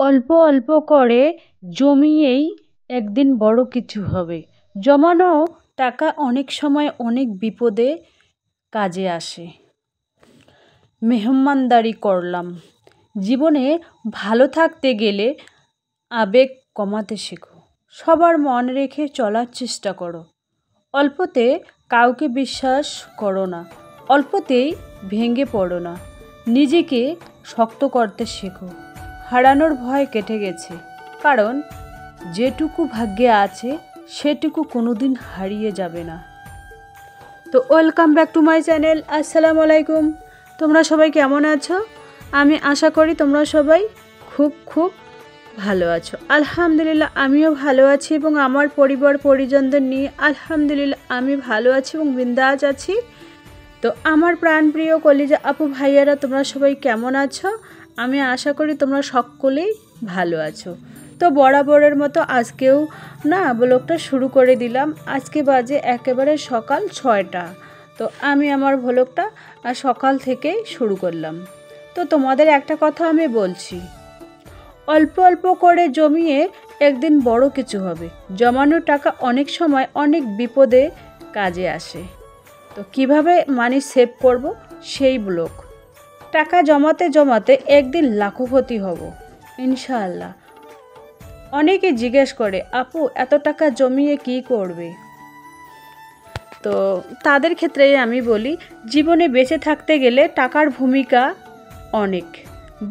অল্প অল্প করে জমিয়েই একদিন বড় কিছু হবে। জমানো টাকা অনেক সময় অনেক বিপদে কাজে আসে। মেহমানদারি করলাম। জীবনে ভালো থাকতে গেলে আবেগ কমাতে শেখো। সবার মন রেখে চলার চেষ্টা করো। অল্পতে কাউকে বিশ্বাস করো না। অল্পতেই ভেঙে পড়ো না। নিজেকে শক্ত করতে শেখো। হারানোর ভয় কেটে গেছে, কারণ যেটুকু ভাগ্যে আছে সেটুকু কোনোদিন হারিয়ে যাবে না। তো welcome back to my channel. আসসালামু আলাইকুম। তোমরা সবাই কেমন আছো? আমি আশা করি তোমরা সবাই খুব খুব ভালো আছো। আলহামদুলিল্লাহ আমিও ভালো আছি এবং আমার পরিবার পরিজনদের নিয়ে আলহামদুলিল্লাহ আমি ভালো আছি এবং বিন্দাস আছি। তো আমার প্রাণপ্রিয় কলিজা আপু ভাইয়ারা, তোমরা সবাই কেমন আছো? আমি আশা করি তোমরা সকলেই ভালো আছো। তো বরাবরের মতো আজকেও ব্লগটা শুরু করে দিলাম। আজকে বাজে একেবারে সকাল 6টা। তো আমি আমার ব্লগটা সকাল থেকেই শুরু করলাম। তো তোমাদের একটা কথা আমি বলছি, অল্প অল্প করে জমিয়ে একদিন বড় কিছু হবে। জমানো টাকা অনেক সময় অনেক বিপদে কাজে আসে। তো কিভাবে মানি সেভ করব সেই ব্লগ। টাকা জমাতে জমাতে একদিন লাখপতি হব ইনশাআল্লাহ। অনেকে জিজ্ঞেস করে, আপু এত টাকা জমিয়ে কি করবে? তো তাদের ক্ষেত্রে আমি বলি, জীবনে বেঁচে থাকতে গেলে টাকার ভূমিকা অনেক।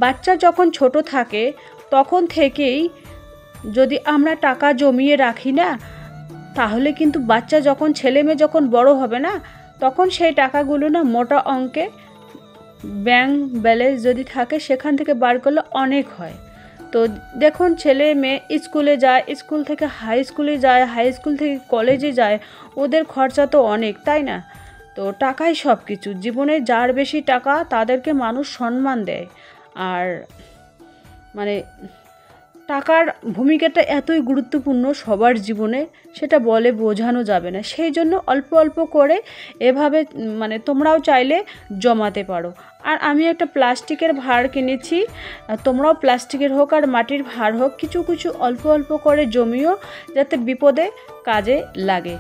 বাচ্চা যখন ছোট থাকে তখন থেকেই যদি আমরা টাকা জমিয়ে রাখি না, তাহলে কিন্তু বাচ্চা যখন ছেলেমেয়ে যখন বড় হবে না, তখন সেই টাকাগুলো মোটা অঙ্কে ব্যাংক ব্যালেন্স যদি থাকে সেখান থেকে বার করলে অনেক হয়। তো দেখুন, ছেলে মেয়ে স্কুলে যায়, স্কুল থেকে হাই স্কুলে যায়, হাই স্কুল থেকে কলেজে যায়, ওদের খরচা তো অনেক, তাই না? তো টাকাই সব কিছু। জীবনে যার বেশি টাকা তাদেরকে মানুষ সম্মান দেয়। আর মানে টাকার ভূমিকাটা এতই গুরুত্বপূর্ণ সবার জীবনে, সেটা বলে বোঝানো যাবে না। সেই জন্য অল্প অল্প করে এভাবে তোমরাও চাইলে জমাতে পারো। আর আমি একটা প্লাস্টিকের ভাঁড় কিনেছি, তোমরাও প্লাস্টিকের হোক আর মাটির ভাঁড় হোক কিছু কিছু অল্প অল্প করে জমিও, যাতে বিপদে কাজে লাগে।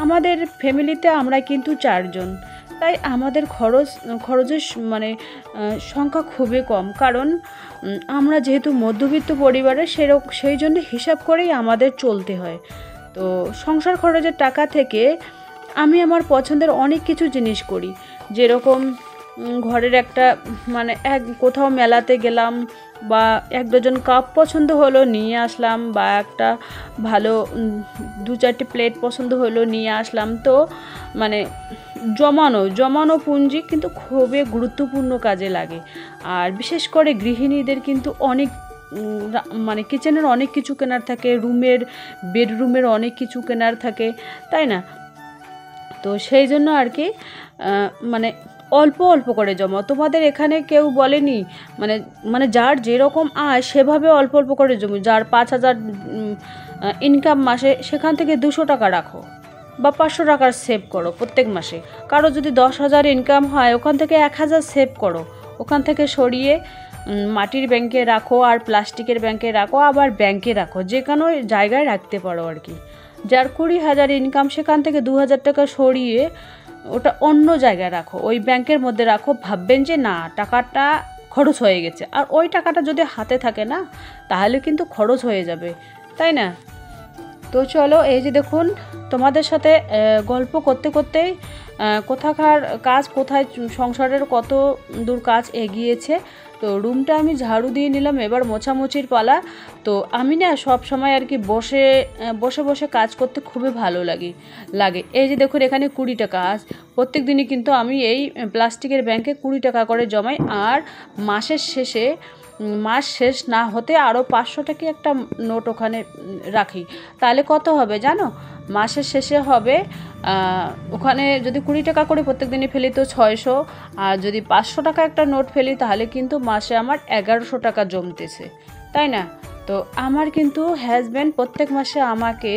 আমাদের ফ্যামিলিতে আমরা কিন্তু 4 জন, তাই আমাদের খরচের সংখ্যা খুবই কম। কারণ আমরা যেহেতু মধ্যবিত্ত পরিবারের, সেই জন্য হিসাব করেই আমাদের চলতে হয়। তো সংসার খরচের টাকা থেকে আমি আমার পছন্দের অনেক কিছু জিনিস করি। যেরকম ঘরের একটা কোথাও মেলাতে গেলাম, বা 1 ডজন কাপ পছন্দ হলো নিয়ে আসলাম, বা একটা ভালো 2-4টে প্লেট পছন্দ হলো নিয়ে আসলাম। তো জমানো পুঁজি কিন্তু খুবই গুরুত্বপূর্ণ কাজে লাগে। আর বিশেষ করে গৃহিণীদের কিন্তু অনেক কিচেনের অনেক কিছু কেনার থাকে, বেডরুমের অনেক কিছু কেনার থাকে, তাই না? তো সেই জন্য আর কি অল্প অল্প করে জমা। তোমাদের এখানে কেউ বলেনি যার যেরকম আয় সেভাবে অল্প অল্প করে জমি। যার 5,000 ইনকাম মাসে, সেখান থেকে 200 টাকা রাখো বা 500 টাকা সেভ করো প্রত্যেক মাসে। কারো যদি 10,000 ইনকাম হয়, ওখান থেকে 1,000 সেভ করো। ওখান থেকে সরিয়ে মাটির ব্যাংকে রাখো, আর প্লাস্টিকের ব্যাংকে রাখো, আবার ব্যাংকে রাখো, যে কোনো জায়গায় রাখতে পারো আর কি। যার 20,000 ইনকাম, সেখান থেকে 2,000 টাকা সরিয়ে ওটা অন্য জায়গায় রাখো, ওই ব্যাংকের মধ্যে রাখো। ভাববেন যে না, টাকাটা খরচ হয়ে গেছে, আর ওই টাকাটা যদি হাতে থাকে না, তাহলে কিন্তু খরচ হয়ে যাবে, তাই না? তো চলো, এই যে দেখুন, তোমাদের সাথে গল্প করতে করতেই কোথাকার কাজ কোথায়, সংসারের কত দূর কাজ এগিয়েছে। তো রুমটা আমি ঝাড়ু দিয়ে নিলাম, এবার মোছামুছির পালা। তো আমি সব সময় আর কি বসে বসে কাজ করতে খুবই ভালো লাগে। এই যে দেখুন, এখানে 20 টাকা। আজ প্রত্যেক দিনই কিন্তু আমি এই প্লাস্টিকের ব্যাংকে 20 টাকা করে জমাই। আর মাস শেষ না হতে আরও 500 টাকা একটা নোট ওখানে রাখি। তাহলে কত হবে জানো? মাসের শেষে হবে, ওখানে যদি 20 টাকা করে প্রত্যেক দিনই ফেলি তো 600, আর যদি 500 টাকা একটা নোট ফেলি তাহলে কিন্তু মাসে আমার 1100 টাকা জমতেছে, তাই না? তো আমার কিন্তু হাজব্যান্ড প্রত্যেক মাসে আমাকে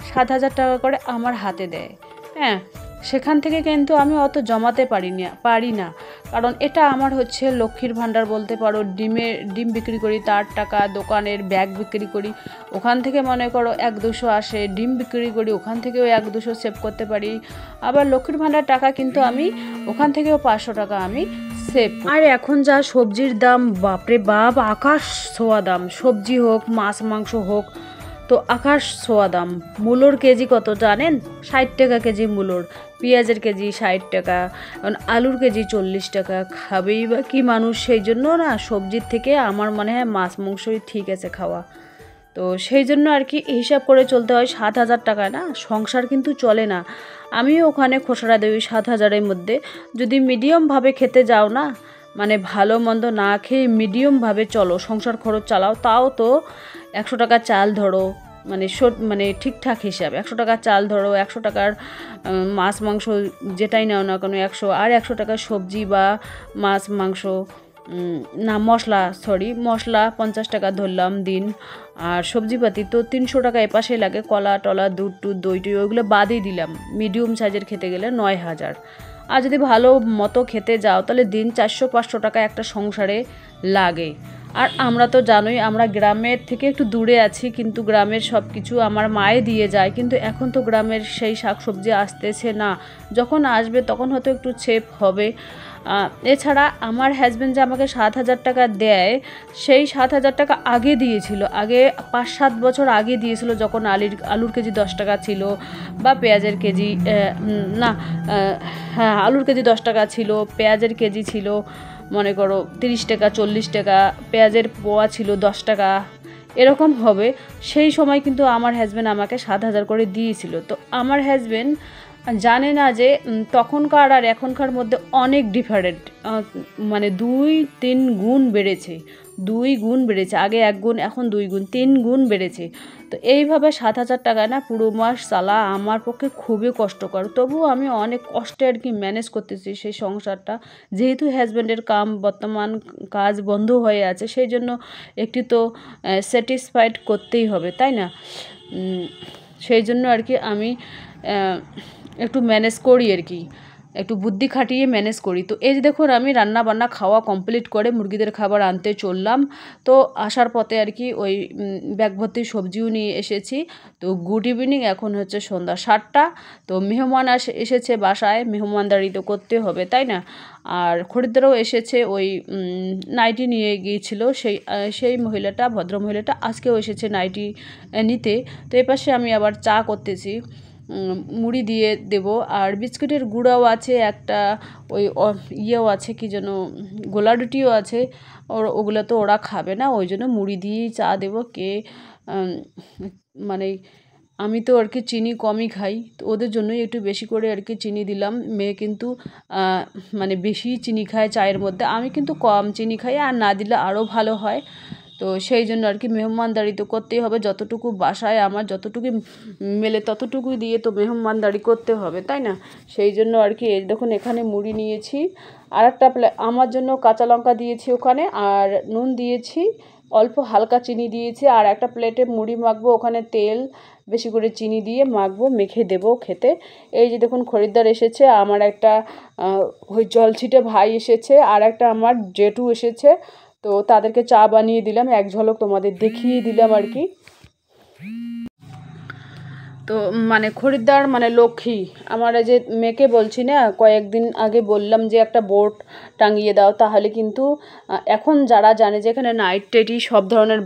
7,000 টাকা করে আমার হাতে দেয়। হ্যাঁ, সেখান থেকে কিন্তু আমি অত জমাতে পারি না, কারণ এটা আমার হচ্ছে লক্ষ্মীর ভাণ্ডার বলতে পারো। ডিম বিক্রি করি, তার টাকা, দোকানের ব্যাগ বিক্রি করি, ওখান থেকে মনে করো 1-200 আসে। ডিম বিক্রি করি, ওখান থেকেও 1-200 সেভ করতে পারি। আবার লক্ষ্মীর ভাণ্ডার টাকা কিন্তু আমি ওখান থেকেও 500 টাকা আমি সেভ। আর এখন যা সবজির দাম, বাপরে বাপ, আকাশ ছোঁয়া দাম। সবজি হোক, মাছ মাংস হোক, তো আকাশ ছোঁয়া দাম। মূলোর কেজি কত জানেন? 60 টাকা কেজি মূলোর। পেঁয়াজের কেজি 60 টাকা, আলুর কেজি 40 টাকা। খাবেই বা কি মানুষ? সেই জন্য না, সবজির থেকে আমার মনে হয় মাছ মাংসই ঠিক আছে খাওয়া। তো সেই জন্য আর কি হিসাব করে চলতে হয়। 7,000 টাকায় না সংসার কিন্তু চলে না। আমিও ওখানে খোসড়া দেই 7,000-এর মধ্যে। যদি মিডিয়ামভাবে খেতে যাও না, মানে ভালো মন্দ না খেয়ে মিডিয়ামভাবে চলো, সংসার খরচ চালাও, তাও তো 100 টাকা চাল ধরো, মানে ঠিকঠাক হিসাব 100 টাকা চাল ধরো, 100 টাকার মাছ মাংস যেটাই নাও না কেন 100, আর 100 টাকার সবজি বা মাছ মাংস, না মশলা 50 টাকা ধরলাম দিন। আর সবজিপাতি তো 300 টাকা এপাশে লাগে, কলা টলা, দুধ টুধ, দই টই, ওইগুলো বাদই দিলাম। মিডিয়াম সাইজের খেতে গেলে 9,000। আর যদি ভালো মতো খেতে যাও তাহলে দিন 400-500 টাকা একটা সংসারে লাগে। আর আমরা তো জানোই, আমরা গ্রামের থেকে একটু দূরে আছি, কিন্তু গ্রামের সব কিছু আমার মায়ে দিয়ে যায়। কিন্তু এখন তো গ্রামের সেই শাকসবজি আসতেছে না, যখন আসবে তখন হয়তো একটু সেভ হবে। এছাড়া আমার হাজব্যান্ড যে আমাকে 7,000 টাকা দেয়, সেই 7,000 টাকা আগে দিয়েছিল, আগে 5-7 বছর আগে দিয়েছিল, যখন আলুর কেজি 10 টাকা ছিল, বা পেঁয়াজের কেজি হ্যাঁ, আলুর কেজি 10 টাকা ছিল, পেঁয়াজের কেজি ছিল মনে করো 30 টাকা 40 টাকা, পেঁয়াজের পোয়া ছিল 10 টাকা, এরকম হবে। সেই সময় কিন্তু আমার হাজব্যান্ড আমাকে 7,000 করে দিয়েছিল। তো আমার হাজব্যান্ড জানে না যে তখনকার আর এখনকার মধ্যে অনেক ডিফারেন্ট, মানে 2-3 গুণ বেড়েছে। 2 গুণ বেড়েছে, আগে 1 গুণ, এখন 2 গুণ, 3 গুণ বেড়েছে। তো এইভাবে 7,000 টাকায় না পুরো মাস চালা আমার পক্ষে খুবই কষ্টকর। তবুও আমি অনেক কষ্টে আর কি ম্যানেজ করতেছি সেই সংসারটা। যেহেতু হাজব্যান্ডের বর্তমান কাজ বন্ধ হয়ে আছে, সেই জন্য একটু তো স্যাটিসফাইড করতেই হবে, তাই না? সেই জন্য আর কি আমি একটু ম্যানেজ করি আর কি, একটু বুদ্ধি খাটিয়ে ম্যানেজ করি। তো এই যে দেখুন, আমি রান্না বান্না খাওয়া কমপ্লিট করে মুরগিদের খাবার আনতে চললাম। তো আসার পথে আর কি ওই ব্যাগ ভর্তি সবজিও নিয়ে এসেছি। তো গুড ইভিনিং, এখন হচ্ছে সন্ধ্যা 7টা। তো মেহমান এসেছে বাসায়, মেহমানদারি তো করতে হবে, তাই না? আর খরিদ্দারও এসেছে, ওই নাইটি নিয়ে গিয়েছিল সেই মহিলাটা, ভদ্র মহিলাটা আজকেও এসেছে নাইটি নিতে। তো এপাশে আমি আবার চা করতেছি, মুড়ি দিয়ে দেব। আর বিস্কুটের গুঁড়াও আছে একটা, ওই ইয়েও আছে, কি যেন গোলা রুটিও আছে। ওগুলো তো ওরা খাবে না, ওই জন্য মুড়ি দিয়েই চা দেবো। মানে আমি তো আর কি চিনি কমই খাই, তো ওদের জন্যই একটু বেশি করে আর কি চিনি দিলাম। মেয়ে কিন্তু মানে বেশি চিনি খায় চায়ের মধ্যে, আমি কিন্তু কম চিনি খাই, আর না দিলে আরও ভালো হয়। তো সেই জন্য আর কি মেহমানদারি তো করতেই হবে, যতটুকু বাসায় আমার যতটুকু মেলে ততটুকুই দিয়ে তো মেহমানদারি করতে হবে, তাই না? সেই জন্য আর কি এই দেখুন, এখানে মুড়ি নিয়েছি, আর একটা আমার জন্য কাঁচা লঙ্কা দিয়েছি ওখানে, আর নুন দিয়েছি, অল্প হালকা চিনি দিয়েছি। আর একটা প্লেটে মুড়ি মাখবো, ওখানে তেল বেশি করে চিনি দিয়ে মাখবো, মেখে দেবো খেতে। এই যে দেখুন, খরিদ্দার এসেছে, আমার একটা ওই জলছিটে ভাই এসেছে, আর একটা আমার জেঠু এসেছে। তো তাদেরকে চা বানিয়ে দিলাম, এক ঝলক তোমাদের দেখিয়ে দিলাম আর কি। তো মানে খরিদ্দার মানে লক্ষ্মী আমার। এই যে মেয়েকে বলছি না, কয়েকদিন আগে বললাম যে একটা বোর্ড টাঙিয়ে দাও, তাহলে কিন্তু এখন যারা জানে যে এখানে নাইট টেটি সব ধরনের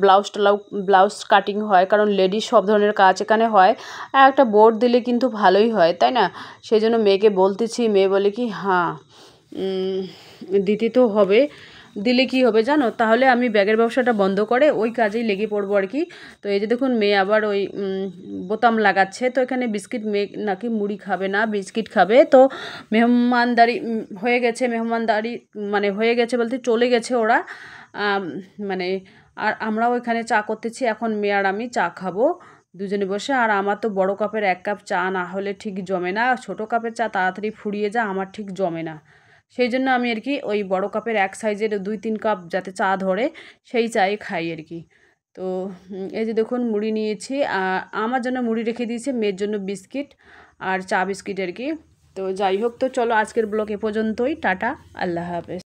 ব্লাউজ কাটিং হয়, কারণ লেডিস সব ধরনের কাজ এখানে হয়, আর একটা বোর্ড দিলে কিন্তু ভালোই হয়, তাই না? সেই জন্য মেয়েকে বলতেছি, মেয়ে বলে কি হ্যাঁ দিতে তো হবে। দিলে কি হবে জানো, তাহলে আমি ব্যাগের ব্যবসাটা বন্ধ করে ওই কাজেই লেগে পড়বো আর কি। তো এই যে দেখুন, মেয়ে আবার ওই বোতাম লাগাচ্ছে। তো এখানে বিস্কিট, মেয়ে নাকি মুড়ি খাবে না, বিস্কিট খাবে। তো মেহমানদারি হয়ে গেছে, মানে হয়ে গেছে বলতে চলে গেছে ওরা, মানে। আর আমরাও এখানে চা করতেছি, এখন মেয়ে আর আমি চা খাবো দুজনে বসে। আর আমার তো বড় কাপের 1 কাপ চা না হলে ঠিক জমে না, ছোট কাপের চা তাড়াতাড়ি ফুরিয়ে যায়, আমার ঠিক জমে না। সেই জন্য আমি আর কি ওই বড় কাপের 1 সাইজের 2-3 কাপ যাতে চা ধরে, সেই চাই খাই আর কি। তো এই যে দেখুন, মুড়ি নিয়েছি, আর আমার জন্য মুড়ি রেখে দিয়েছি, মেয়ের জন্য বিস্কিট আর চা বিস্কিট আর কি। তো যাই হোক, তো চলো আজকের ব্লগ এ পর্যন্তই। টাটা, আল্লাহ হাফেজ।